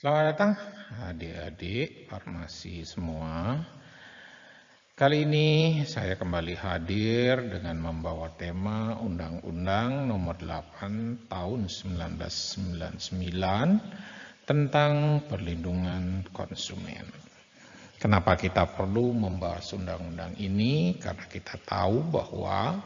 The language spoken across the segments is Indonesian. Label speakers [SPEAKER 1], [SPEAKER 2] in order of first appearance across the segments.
[SPEAKER 1] Selamat datang adik-adik farmasi semua. Kali ini saya kembali hadir dengan membawa tema Undang-Undang Nomor 8 Tahun 1999 tentang perlindungan konsumen. Kenapa kita perlu membahas undang-undang ini? Karena kita tahu bahwa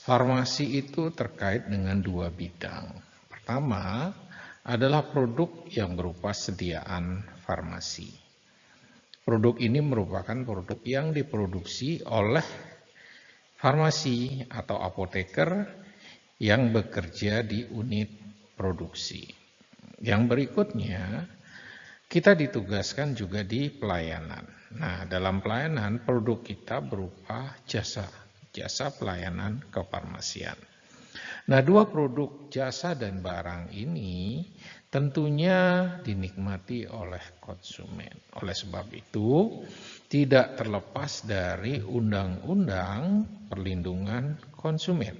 [SPEAKER 1] farmasi itu terkait dengan dua bidang. Pertama adalah produk yang berupa sediaan farmasi. Produk ini merupakan produk yang diproduksi oleh farmasi atau apoteker yang bekerja di unit produksi. Yang berikutnya, kita ditugaskan juga di pelayanan. Nah, dalam pelayanan produk kita berupa jasa pelayanan kefarmasian. Nah, dua produk jasa dan barang ini tentunya dinikmati oleh konsumen. Oleh sebab itu, tidak terlepas dari Undang-Undang Perlindungan Konsumen.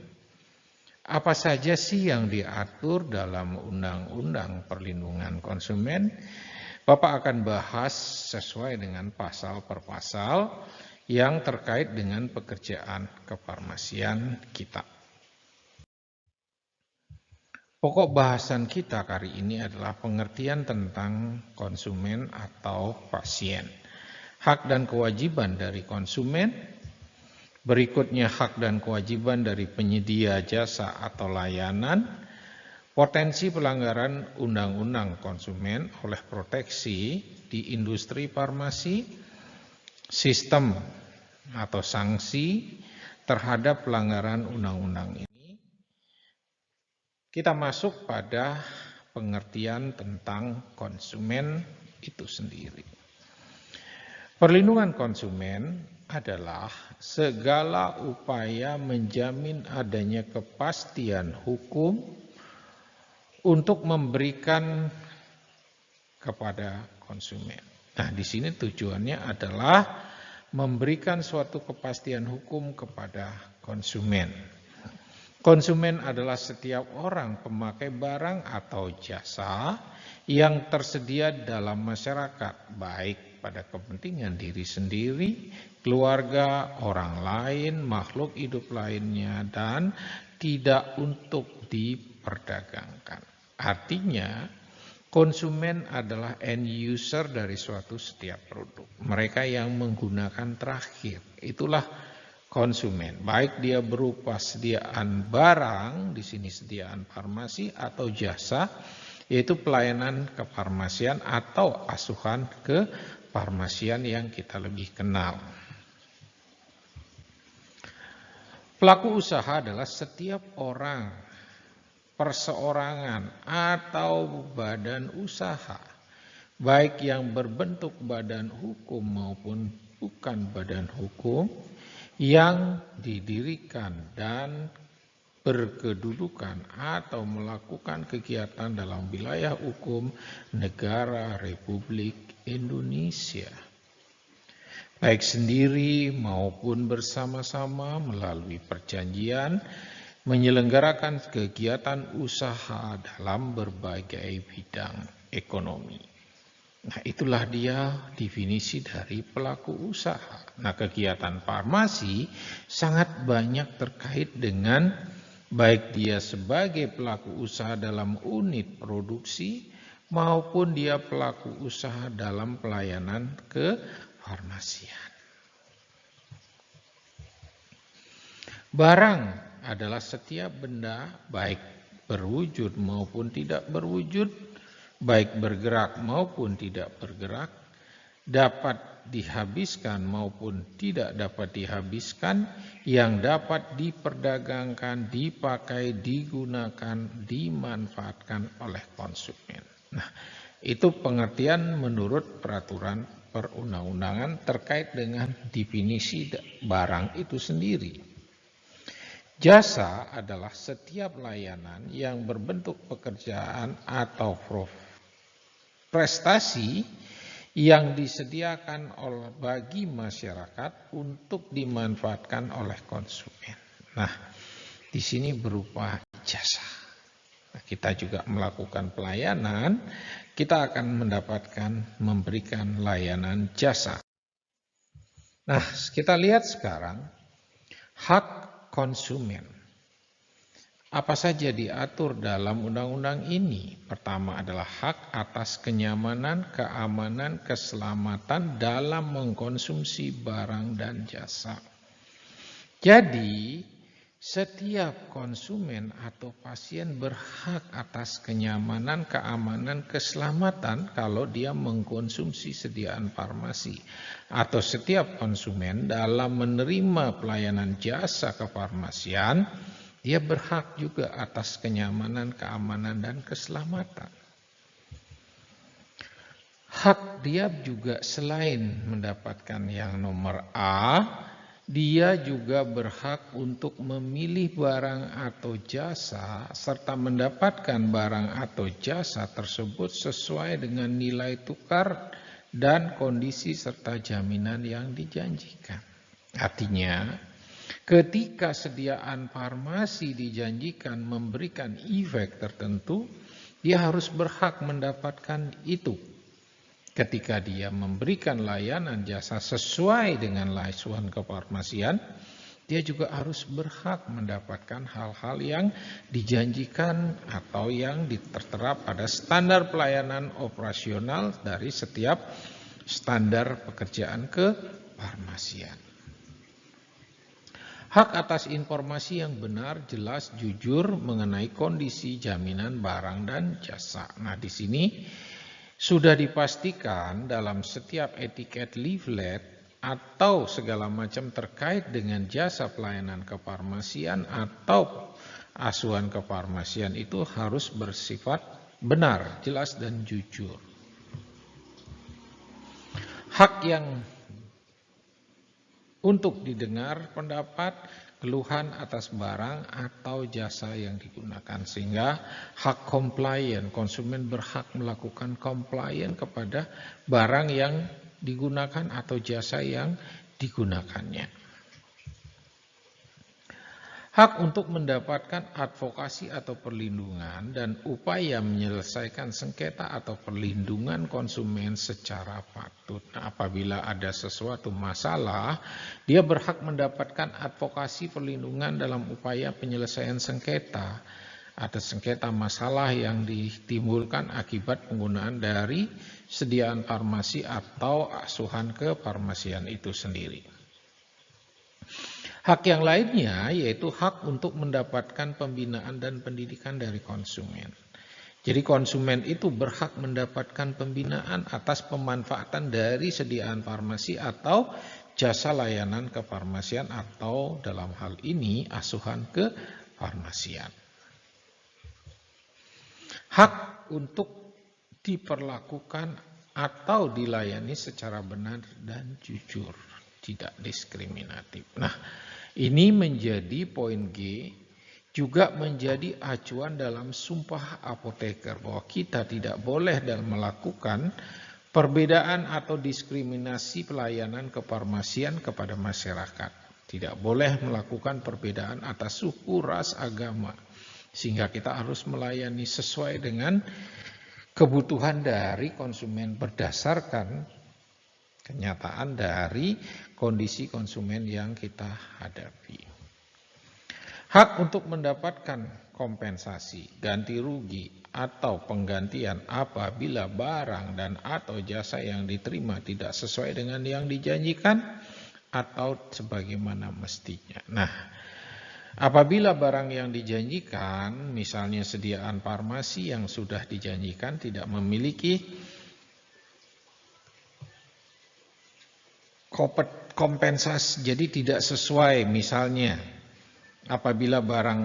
[SPEAKER 1] Apa saja sih yang diatur dalam Undang-Undang Perlindungan Konsumen? Bapak akan bahas sesuai dengan pasal per pasal yang terkait dengan pekerjaan kefarmasian kita. Pokok bahasan kita kali ini adalah pengertian tentang konsumen atau pasien. Hak dan kewajiban dari konsumen, berikutnya hak dan kewajiban dari penyedia jasa atau layanan, potensi pelanggaran undang-undang konsumen oleh proteksi di industri farmasi, sistem atau sanksi terhadap pelanggaran undang-undang ini. Kita masuk pada pengertian tentang konsumen itu sendiri. Perlindungan konsumen adalah segala upaya menjamin adanya kepastian hukum untuk memberikan kepada konsumen. Nah, di sini tujuannya adalah memberikan suatu kepastian hukum kepada konsumen. Konsumen adalah setiap orang pemakai barang atau jasa yang tersedia dalam masyarakat, baik pada kepentingan diri sendiri, keluarga, orang lain, makhluk hidup lainnya, dan tidak untuk diperdagangkan. Artinya, konsumen adalah end user dari suatu setiap produk. Mereka yang menggunakan terakhir, itulah konsumen, baik dia berupa sediaan barang, di sini sediaan farmasi atau jasa, yaitu pelayanan kefarmasian atau asuhan kefarmasian yang kita lebih kenal. Pelaku usaha adalah setiap orang, perseorangan atau badan usaha, baik yang berbentuk badan hukum maupun bukan badan hukum, yang didirikan dan berkedudukan atau melakukan kegiatan dalam wilayah hukum negara Republik Indonesia, baik sendiri maupun bersama-sama melalui perjanjian menyelenggarakan kegiatan usaha dalam berbagai bidang ekonomi. Nah, itulah dia definisi dari pelaku usaha. Nah, kegiatan farmasi sangat banyak terkait dengan baik dia sebagai pelaku usaha dalam unit produksi maupun dia pelaku usaha dalam pelayanan kefarmasian. Barang adalah setiap benda baik berwujud maupun tidak berwujud, baik bergerak maupun tidak bergerak, dapat dihabiskan maupun tidak dapat dihabiskan, yang dapat diperdagangkan, dipakai, digunakan, dimanfaatkan oleh konsumen. Nah, itu pengertian menurut peraturan perundang-undangan terkait dengan definisi barang itu sendiri. Jasa adalah setiap layanan yang berbentuk pekerjaan atau prestasi yang disediakan bagi masyarakat untuk dimanfaatkan oleh konsumen. Nah, di sini berupa jasa. kita juga melakukan pelayanan, kita akan memberikan layanan jasa. Nah, kita lihat sekarang hak konsumen. Apa saja diatur dalam undang-undang ini? Pertama adalah hak atas kenyamanan, keamanan, keselamatan dalam mengkonsumsi barang dan jasa. Jadi, setiap konsumen atau pasien berhak atas kenyamanan, keamanan, keselamatan kalau dia mengkonsumsi sediaan farmasi. Atau setiap konsumen dalam menerima pelayanan jasa kefarmasian, dia berhak juga atas kenyamanan, keamanan, dan keselamatan. Hak dia juga selain mendapatkan yang nomor A, dia juga berhak untuk memilih barang atau jasa serta mendapatkan barang atau jasa tersebut sesuai dengan nilai tukar dan kondisi serta jaminan yang dijanjikan. Artinya, ketika sediaan farmasi dijanjikan memberikan efek tertentu, dia harus berhak mendapatkan itu. Ketika dia memberikan layanan jasa sesuai dengan laysuan kefarmasian, dia juga harus berhak mendapatkan hal-hal yang dijanjikan atau yang tertera pada standar pelayanan operasional dari setiap standar pekerjaan kefarmasian. Hak atas informasi yang benar, jelas, jujur mengenai kondisi jaminan barang dan jasa. Nah, di sini sudah dipastikan dalam setiap etiket leaflet atau segala macam terkait dengan jasa pelayanan kefarmasian atau asuhan kefarmasian itu harus bersifat benar, jelas, dan jujur. Hak yang untuk didengar pendapat, keluhan atas barang atau jasa yang digunakan. Sehingga hak compliant, konsumen berhak melakukan compliant kepada barang yang digunakan atau jasa yang digunakannya. Hak untuk mendapatkan advokasi atau perlindungan dan upaya menyelesaikan sengketa atau perlindungan konsumen secara patut. Nah, apabila ada sesuatu masalah, dia berhak mendapatkan advokasi perlindungan dalam upaya penyelesaian sengketa. Ada sengketa masalah yang ditimbulkan akibat penggunaan dari sediaan farmasi atau asuhan kefarmasian itu sendiri. Hak yang lainnya yaitu hak untuk mendapatkan pembinaan dan pendidikan dari konsumen. Jadi konsumen itu berhak mendapatkan pembinaan atas pemanfaatan dari sediaan farmasi atau jasa layanan kefarmasian atau dalam hal ini asuhan kefarmasian. Hak untuk diperlakukan atau dilayani secara benar dan jujur, tidak diskriminatif. Nah, ini menjadi poin G, juga menjadi acuan dalam sumpah apoteker bahwa kita tidak boleh dalam melakukan perbedaan atau diskriminasi pelayanan kefarmasian kepada masyarakat. Tidak boleh melakukan perbedaan atas suku, ras, agama. Sehingga kita harus melayani sesuai dengan kebutuhan dari konsumen berdasarkan kenyataan dari kondisi konsumen yang kita hadapi. Hak untuk mendapatkan kompensasi, ganti rugi, atau penggantian apabila barang dan atau jasa yang diterima tidak sesuai dengan yang dijanjikan atau sebagaimana mestinya. Nah, apabila barang yang dijanjikan, misalnya sediaan farmasi yang sudah dijanjikan tidak memiliki kompensasi, jadi tidak sesuai, misalnya apabila barang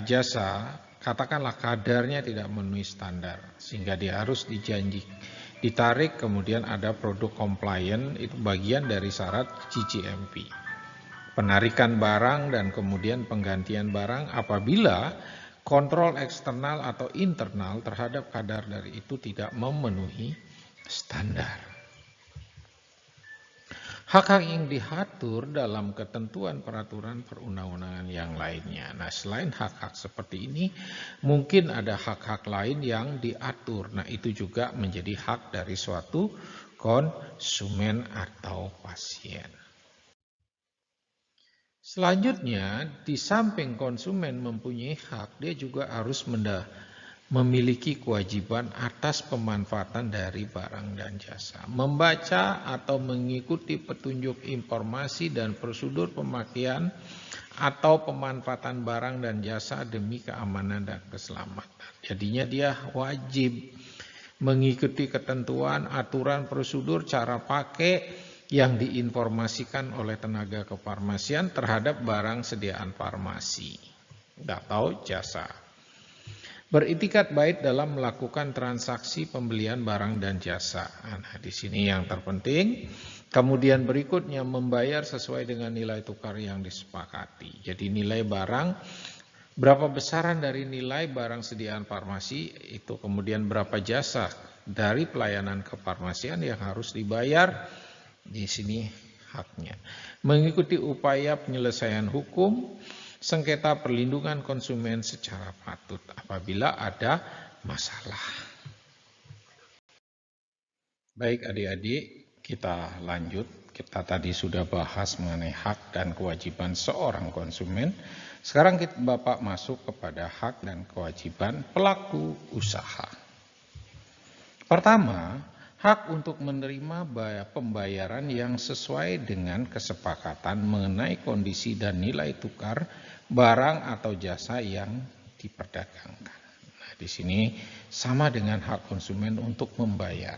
[SPEAKER 1] jasa katakanlah kadarnya tidak memenuhi standar sehingga dia harus ditarik, kemudian ada produk compliant, itu bagian dari syarat CGMP. Penarikan barang dan kemudian penggantian barang apabila kontrol eksternal atau internal terhadap kadar dari itu tidak memenuhi standar. Hak-hak yang diatur dalam ketentuan peraturan perundang-undangan yang lainnya. Nah, selain hak-hak seperti ini, mungkin ada hak-hak lain yang diatur. Nah, itu juga menjadi hak dari suatu konsumen atau pasien. Selanjutnya, di samping konsumen mempunyai hak, dia juga harus memiliki kewajiban atas pemanfaatan dari barang dan jasa. Membaca atau mengikuti petunjuk informasi dan prosedur pemakaian atau pemanfaatan barang dan jasa demi keamanan dan keselamatan. Jadinya dia wajib mengikuti ketentuan, aturan, prosedur, cara pakai yang diinformasikan oleh tenaga kefarmasian terhadap barang sediaan farmasi atau jasa. Beritikat baik dalam melakukan transaksi pembelian barang dan jasa. Nah, di sini yang terpenting. Kemudian berikutnya membayar sesuai dengan nilai tukar yang disepakati. Jadi nilai barang, berapa besaran dari nilai barang sediaan farmasi, itu kemudian berapa jasa dari pelayanan kefarmasian yang harus dibayar. Di sini haknya. Mengikuti upaya penyelesaian hukum sengketa perlindungan konsumen secara patut apabila ada masalah. Baik adik-adik, kita lanjut. Kita tadi sudah bahas mengenai hak dan kewajiban seorang konsumen. Sekarang Bapak masuk kepada hak dan kewajiban pelaku usaha. Pertama, hak untuk menerima pembayaran yang sesuai dengan kesepakatan mengenai kondisi dan nilai tukar barang atau jasa yang diperdagangkan. Nah, di sini sama dengan hak konsumen untuk membayar.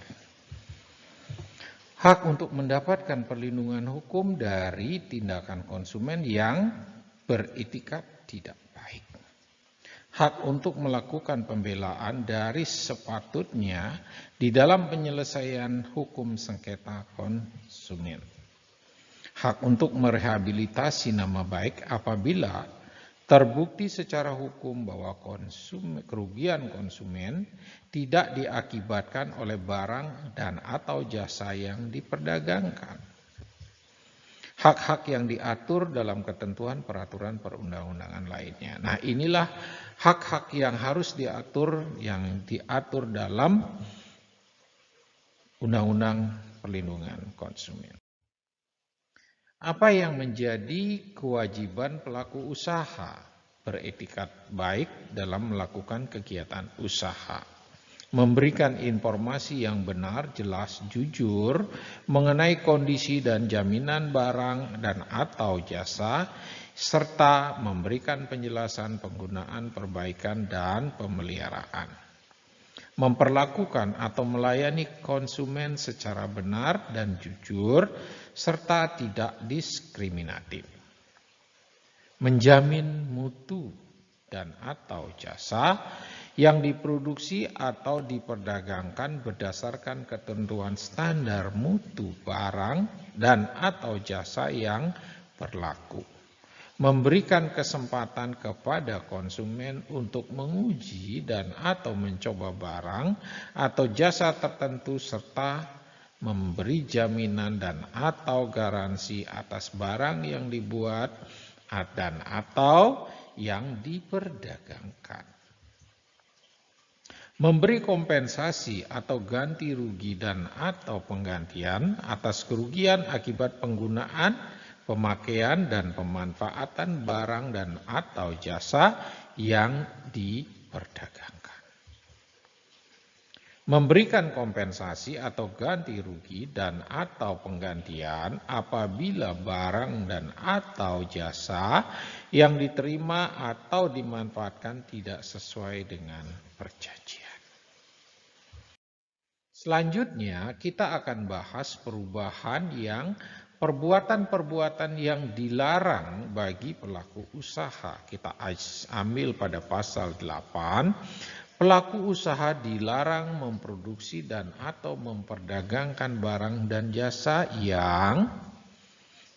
[SPEAKER 1] Hak untuk mendapatkan perlindungan hukum dari tindakan konsumen yang beritikat tidak baik. Hak untuk melakukan pembelaan dari sepatutnya di dalam penyelesaian hukum sengketa konsumen. Hak untuk merehabilitasi nama baik apabila terbukti secara hukum bahwa kerugian konsumen tidak diakibatkan oleh barang dan atau jasa yang diperdagangkan. Hak-hak yang diatur dalam ketentuan peraturan perundang-undangan lainnya. Nah, inilah hak-hak yang harus diatur, yang diatur dalam Undang-Undang Perlindungan Konsumen. Apa yang menjadi kewajiban pelaku usaha? Beretikat baik dalam melakukan kegiatan usaha. Memberikan informasi yang benar, jelas, jujur mengenai kondisi dan jaminan barang dan atau jasa, serta memberikan penjelasan penggunaan, perbaikan, dan pemeliharaan. Memperlakukan atau melayani konsumen secara benar dan jujur, serta tidak diskriminatif. Menjamin mutu dan atau jasa yang diproduksi atau diperdagangkan berdasarkan ketentuan standar mutu barang dan atau jasa yang berlaku. Memberikan kesempatan kepada konsumen untuk menguji dan atau mencoba barang atau jasa tertentu serta memberi jaminan dan atau garansi atas barang yang dibuat dan atau yang diperdagangkan. Memberi kompensasi atau ganti rugi dan atau penggantian atas kerugian akibat penggunaan, pemakaian dan pemanfaatan barang dan atau jasa yang diperdagangkan. Memberikan kompensasi atau ganti rugi dan atau penggantian apabila barang dan atau jasa yang diterima atau dimanfaatkan tidak sesuai dengan perjanjian. Selanjutnya kita akan bahas perbuatan-perbuatan yang dilarang bagi pelaku usaha. Kita ambil pada pasal 8. Pelaku usaha dilarang memproduksi dan atau memperdagangkan barang dan jasa yang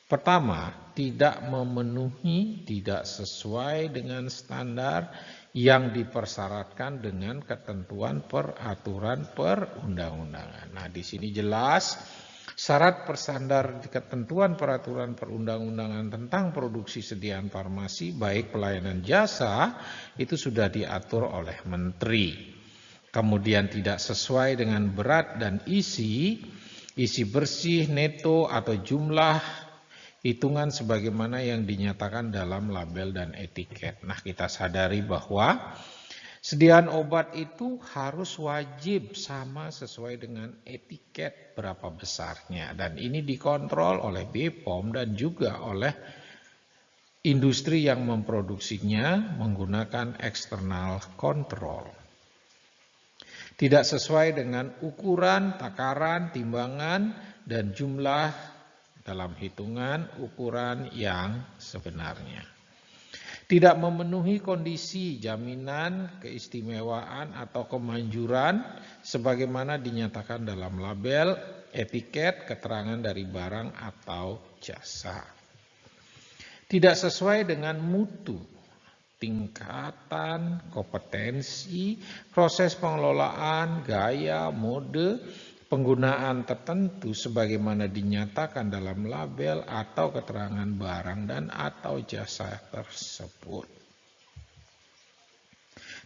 [SPEAKER 1] pertama, tidak memenuhi, tidak sesuai dengan standar yang dipersyaratkan dengan ketentuan peraturan perundang-undangan. Nah, di sini jelas Syarat persandar ketentuan peraturan perundang-undangan tentang produksi sediaan farmasi baik pelayanan jasa itu sudah diatur oleh menteri. Kemudian tidak sesuai dengan berat dan isi bersih, neto atau jumlah hitungan sebagaimana yang dinyatakan dalam label dan etiket. Nah, kita sadari bahwa sediaan obat itu harus wajib sama sesuai dengan etiket berapa besarnya. Dan ini dikontrol oleh BPOM dan juga oleh industri yang memproduksinya menggunakan external control. Tidak sesuai dengan ukuran, takaran, timbangan, dan jumlah dalam hitungan ukuran yang sebenarnya. Tidak memenuhi kondisi jaminan, keistimewaan atau kemanjuran sebagaimana dinyatakan dalam label, etiket, keterangan dari barang atau jasa. Tidak sesuai dengan mutu, tingkatan, kompetensi, proses pengelolaan, gaya, mode, penggunaan tertentu sebagaimana dinyatakan dalam label atau keterangan barang dan atau jasa tersebut.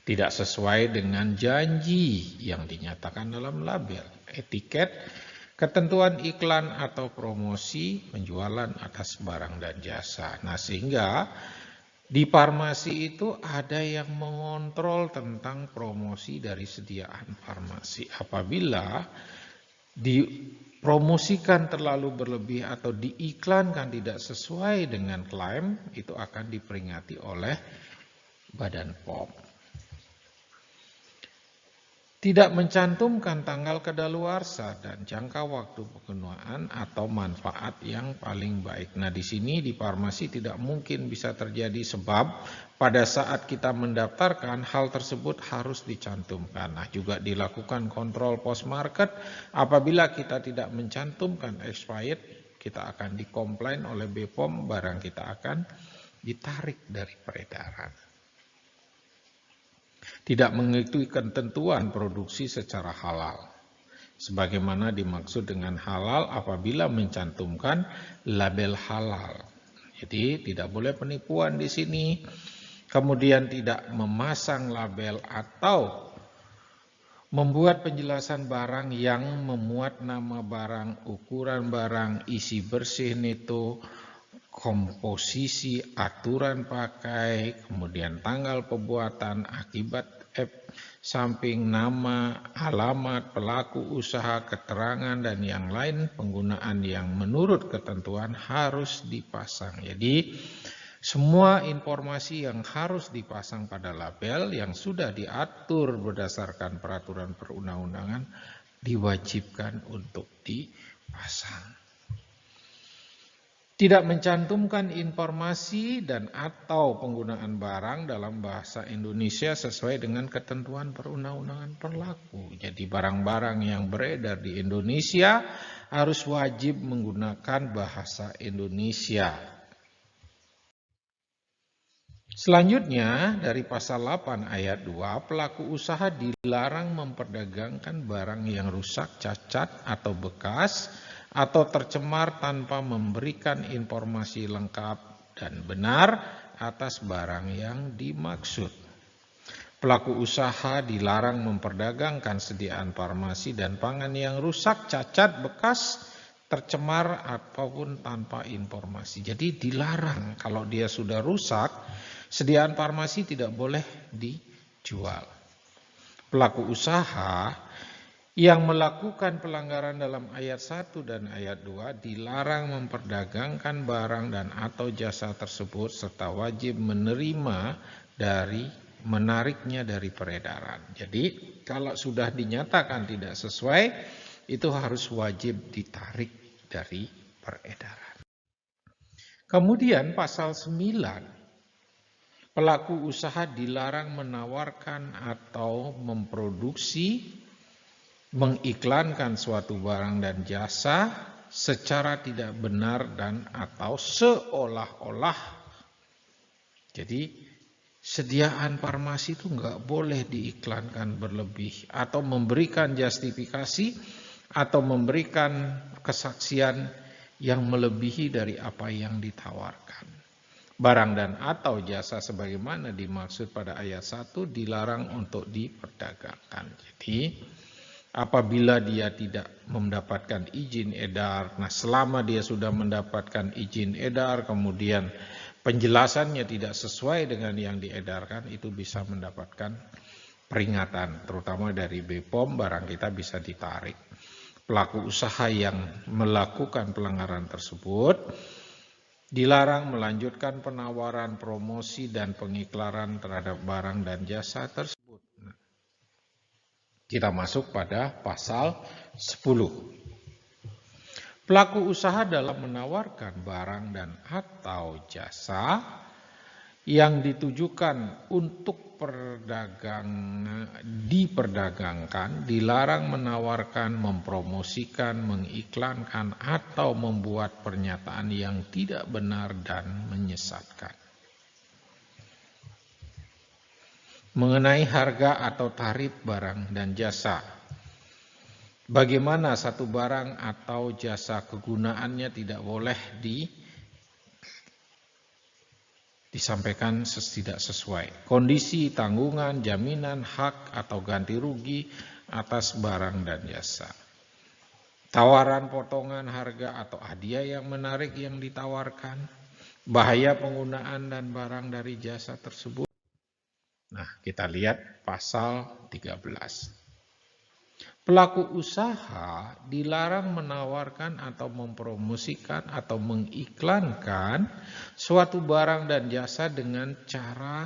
[SPEAKER 1] Tidak sesuai dengan janji yang dinyatakan dalam label, etiket, ketentuan iklan atau promosi penjualan atas barang dan jasa. Nah, sehingga di farmasi itu ada yang mengontrol tentang promosi dari sediaan farmasi. Apabila dipromosikan terlalu berlebih atau diiklankan tidak sesuai dengan klaim, itu akan diperingati oleh Badan POM. Tidak mencantumkan tanggal kadaluarsa dan jangka waktu penggunaan atau manfaat yang paling baik. Nah, di sini di farmasi tidak mungkin bisa terjadi sebab pada saat kita mendaftarkan hal tersebut harus dicantumkan. Nah, juga dilakukan kontrol post market. Apabila kita tidak mencantumkan expired, kita akan dikomplain oleh BPOM, barang kita akan ditarik dari peredaran. Tidak mengikuti ketentuan produksi secara halal. Sebagaimana dimaksud dengan halal apabila mencantumkan label halal. Jadi tidak boleh penipuan di sini. Kemudian tidak memasang label atau membuat penjelasan barang yang memuat nama barang, ukuran barang, isi bersih neto, komposisi, aturan pakai, kemudian tanggal pembuatan, akibat samping, nama, alamat, pelaku usaha, keterangan, dan yang lain penggunaan yang menurut ketentuan harus dipasang. Jadi semua informasi yang harus dipasang pada label yang sudah diatur berdasarkan peraturan perundang-undangan diwajibkan untuk dipasang. Tidak mencantumkan informasi dan atau penggunaan barang dalam bahasa Indonesia sesuai dengan ketentuan perundang-undangan berlaku. Jadi barang-barang yang beredar di Indonesia harus wajib menggunakan bahasa Indonesia. Selanjutnya dari pasal 8 ayat 2, pelaku usaha dilarang memperdagangkan barang yang rusak, cacat, atau bekas atau tercemar tanpa memberikan informasi lengkap dan benar atas barang yang dimaksud. Pelaku usaha dilarang memperdagangkan sediaan farmasi dan pangan yang rusak, cacat, bekas, tercemar ataupun tanpa informasi. Jadi dilarang kalau dia sudah rusak, sediaan farmasi tidak boleh dijual. Pelaku usaha yang melakukan pelanggaran dalam ayat 1 dan ayat 2 dilarang memperdagangkan barang dan atau jasa tersebut serta wajib menariknya dari peredaran. Jadi kalau sudah dinyatakan tidak sesuai, itu harus wajib ditarik dari peredaran. Kemudian pasal 9, pelaku usaha dilarang menawarkan atau memproduksi, mengiklankan suatu barang dan jasa secara tidak benar dan atau seolah-olah. Jadi sediaan farmasi itu nggak boleh diiklankan berlebih atau memberikan justifikasi atau memberikan kesaksian yang melebihi dari apa yang ditawarkan. Barang dan atau jasa sebagaimana dimaksud pada ayat 1 dilarang untuk diperdagangkan. Jadi apabila dia tidak mendapatkan izin edar, nah selama dia sudah mendapatkan izin edar, kemudian penjelasannya tidak sesuai dengan yang diedarkan, itu bisa mendapatkan peringatan, terutama dari BPOM, barang kita bisa ditarik. Pelaku usaha yang melakukan pelanggaran tersebut dilarang melanjutkan penawaran, promosi, dan pengiklaran terhadap barang dan jasa tersebut. Kita masuk pada pasal 10. Pelaku usaha dalam menawarkan barang dan atau jasa yang ditujukan untuk diperdagangkan, dilarang menawarkan, mempromosikan, mengiklankan, atau membuat pernyataan yang tidak benar dan menyesatkan. Mengenai harga atau tarif barang dan jasa, bagaimana satu barang atau jasa kegunaannya tidak boleh disampaikan tidak sesuai. Kondisi, tanggungan, jaminan, hak atau ganti rugi atas barang dan jasa. Tawaran potongan harga atau hadiah yang menarik yang ditawarkan. Bahaya penggunaan dan barang dari jasa tersebut. Nah, kita lihat pasal 13. Pelaku usaha dilarang menawarkan atau mempromosikan atau mengiklankan suatu barang dan jasa dengan cara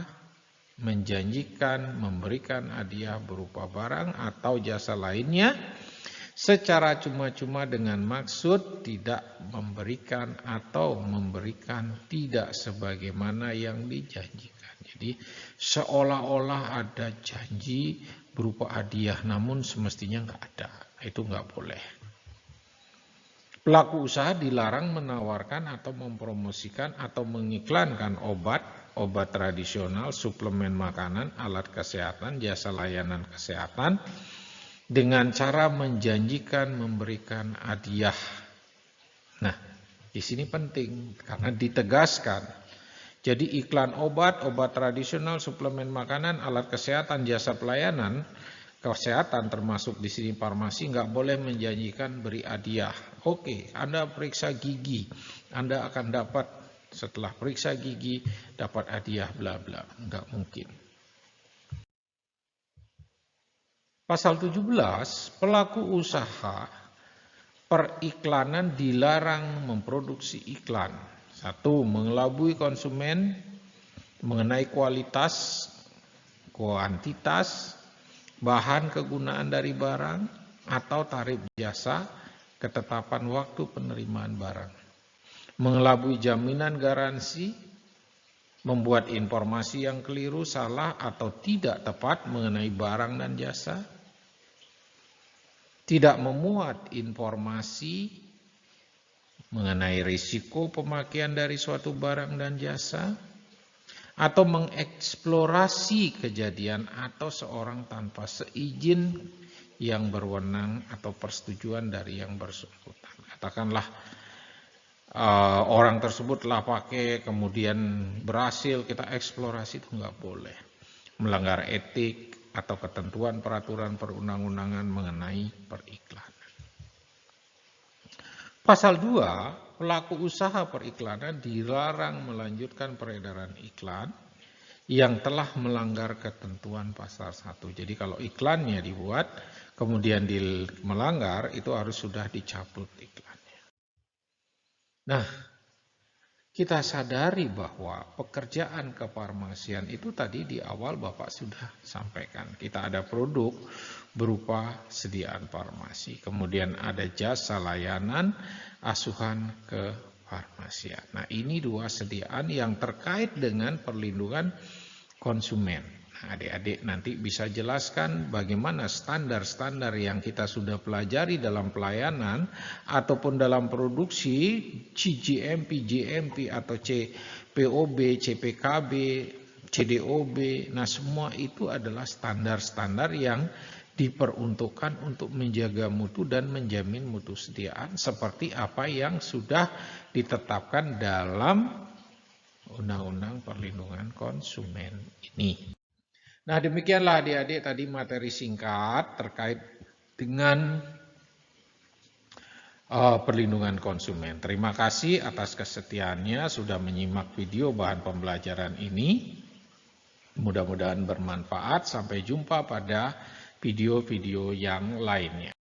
[SPEAKER 1] menjanjikan memberikan hadiah berupa barang atau jasa lainnya secara cuma-cuma dengan maksud tidak memberikan atau memberikan tidak sebagaimana yang dijanjikan. Jadi seolah-olah ada janji berupa hadiah, namun semestinya nggak ada. Itu nggak boleh. Pelaku usaha dilarang menawarkan atau mempromosikan atau mengiklankan obat tradisional, suplemen makanan, alat kesehatan, jasa layanan kesehatan dengan cara menjanjikan memberikan hadiah. Nah, di sini penting karena ditegaskan. Jadi iklan obat tradisional, suplemen makanan, alat kesehatan, jasa pelayanan kesehatan termasuk di sini farmasi nggak boleh menjanjikan beri hadiah. Oke, Anda periksa gigi, Anda akan dapat setelah periksa gigi dapat hadiah bla bla, nggak mungkin. Pasal 17, pelaku usaha periklanan dilarang memproduksi iklan. 1. Mengelabui konsumen mengenai kualitas, kuantitas, bahan kegunaan dari barang, atau tarif jasa, ketetapan waktu penerimaan barang. Mengelabui jaminan garansi, membuat informasi yang keliru, salah, atau tidak tepat mengenai barang dan jasa. Tidak memuat informasi mengenai risiko pemakaian dari suatu barang dan jasa, atau mengeksplorasi kejadian atau seorang tanpa seizin yang berwenang atau persetujuan dari yang bersangkutan. Katakanlah orang tersebut telah pakai kemudian berhasil, kita eksplorasi, itu nggak boleh. Melanggar etik atau ketentuan peraturan perundang-undangan mengenai periklanan. Pasal 2, pelaku usaha periklanan dilarang melanjutkan peredaran iklan yang telah melanggar ketentuan pasal 1. Jadi kalau iklannya dibuat, kemudian melanggar, itu harus sudah dicabut iklannya. Nah, kita sadari bahwa pekerjaan kefarmasian itu tadi di awal Bapak sudah sampaikan. Kita ada produk berupa sediaan farmasi, kemudian ada jasa layanan asuhan kefarmasian. Nah, ini dua sediaan yang terkait dengan perlindungan konsumen. Nah, adik-adik nanti bisa jelaskan bagaimana standar-standar yang kita sudah pelajari dalam pelayanan ataupun dalam produksi CGMP, GMP atau CPOB, CPKB, CDOB. Nah, semua itu adalah standar-standar yang diperuntukkan untuk menjaga mutu dan menjamin mutu sediaan seperti apa yang sudah ditetapkan dalam Undang-Undang Perlindungan Konsumen ini. Nah, demikianlah adik-adik tadi materi singkat terkait dengan perlindungan konsumen. Terima kasih atas kesetiaannya sudah menyimak video bahan pembelajaran ini. Mudah-mudahan bermanfaat. Sampai jumpa pada video-video yang lainnya.